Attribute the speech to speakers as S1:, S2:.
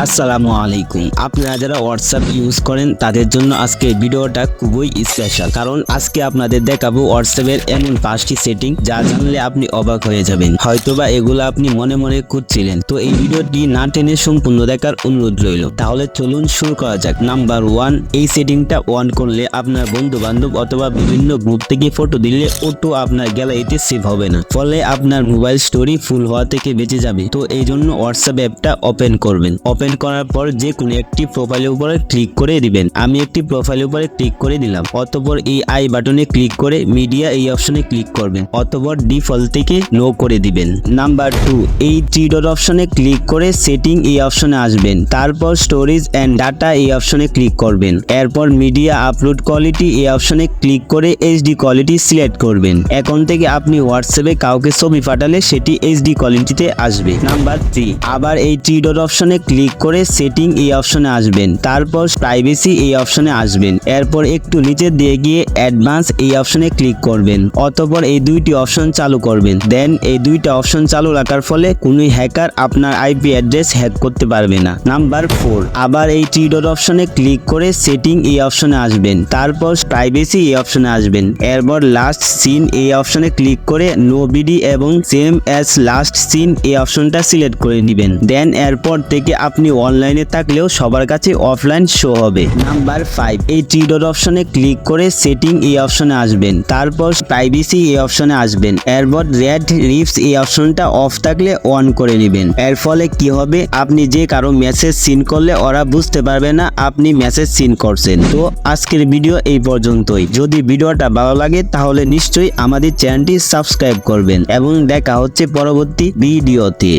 S1: আসসালামু আলাইকুম। আপনারা যারা হোয়াটসঅ্যাপ ইউজ করেন তাদের জন্য আজকে ভিডিওটা খুবই স্পেশাল, কারণ আজকে আপনাদের দেখাবো হোয়াটসঅ্যাপের এমন 5টি সেটিং যা জানলে আপনি অবাক হয়ে যাবেন। হয়তোবা এগুলো আপনি মনে মনে খুঁজছিলেন। তো এই ভিডিওটি না টেনে সম্পূর্ণ দেখার অনুরোধ রইল। তাহলে চলুন শুরু করা যাক। নাম্বার 1, এই সেটিংটা অন করলে আপনার বন্ধু বান্ধব অথবা বিভিন্ন গ্রুপ থেকে ফটো দিলে অটো আপনার গ্যালারিতে সেভ হবে না, ফলে আপনার মোবাইল স্টোরি ফুল হওয়া থেকে বেঁচে যাবে। তো এই জন্য হোয়াটসঅ্যাপ অ্যাপটা ওপেন করবেন। ওপেন করার পর যে কোনো একটি প্রোফাইলের উপরে ক্লিক করে দিবেন। আমি একটি প্রোফাইলের উপরে ক্লিক করে দিলাম। অতঃপর এই আই বাটনে ক্লিক করে মিডিয়া এই অপশনে ক্লিক করবেন। অতঃপর ডিফল্ট থেকে নো করে দিবেন। নাম্বার 2, এই থ্রি ডট অপশনে ক্লিক করে সেটিং এই অপশনে আসবেন। তারপর স্টোরেজ এন্ড ডাটা এই অপশনে ক্লিক করবেন। এরপর মিডিয়া আপলোড কোয়ালিটি এই অপশনে ক্লিক করে এইচডি কোয়ালিটি সিলেক্ট করবেন। এখন থেকে আপনি হোয়াটসঅ্যাপে কাউকে ছবি পাঠালে সেটি এইচডি কোয়ালিটিতে আসবে। নাম্বার 3, আবার এই থ্রি ডট অপশনে ক্লিক করে সেটিং এই অপশনে আসবেন। তারপর প্রাইভেসি এই অপশনে আসবেন। এরপর একটু নিচে দিয়ে গিয়ে অ্যাডভান্স এই অপশনে ক্লিক করবেন। অতঃপর এই দুইটি অপশন চালু করবেন। দেন এই দুইটা অপশন চালু রাখার ফলে কোনো হ্যাকার আপনার আইপি অ্যাড্রেস হ্যাক করতে পারবে না। নাম্বার 4, আবার এই থ্রি ডট অপশনে ক্লিক করে সেটিং এই অপশনে আসবেন। তারপর প্রাইভেসি এই অপশনে আসবেন। এরপর লাস্ট সিন এই অপশনে ক্লিক করে নো বিডি এবং সেম অ্যাজ লাস্ট সিন এই অপশনটা সিলেক্ট করে দিবেন। দেন এরপর থেকে আপনি অনলাইনে থাকলেও সবার কাছে অফলাইন শো হবে। নাম্বার 5, এই থ্রি ডট অপশনে ক্লিক করে সেটিং এই অপশনে আসবেন। তারপর প্রাইভেসি এই অপশনে আসবেন। এরপর রেড রিপস এই অপশনটা অফ থাকলে অন করে নেবেন। এর ফলে কি হবে, আপনি যে কারো মেসেজ সিন করলে ওরা বুঝতে পারবে না আপনি মেসেজ সিন করছেন। তো আজকের ভিডিও এই পর্যন্তই। যদি ভিডিওটা ভালো লাগে তাহলে নিশ্চয়ই আমাদের চ্যানেলটি সাবস্ক্রাইব করবেন এবং দেখা হচ্ছে পরবর্তী ভিডিওতে।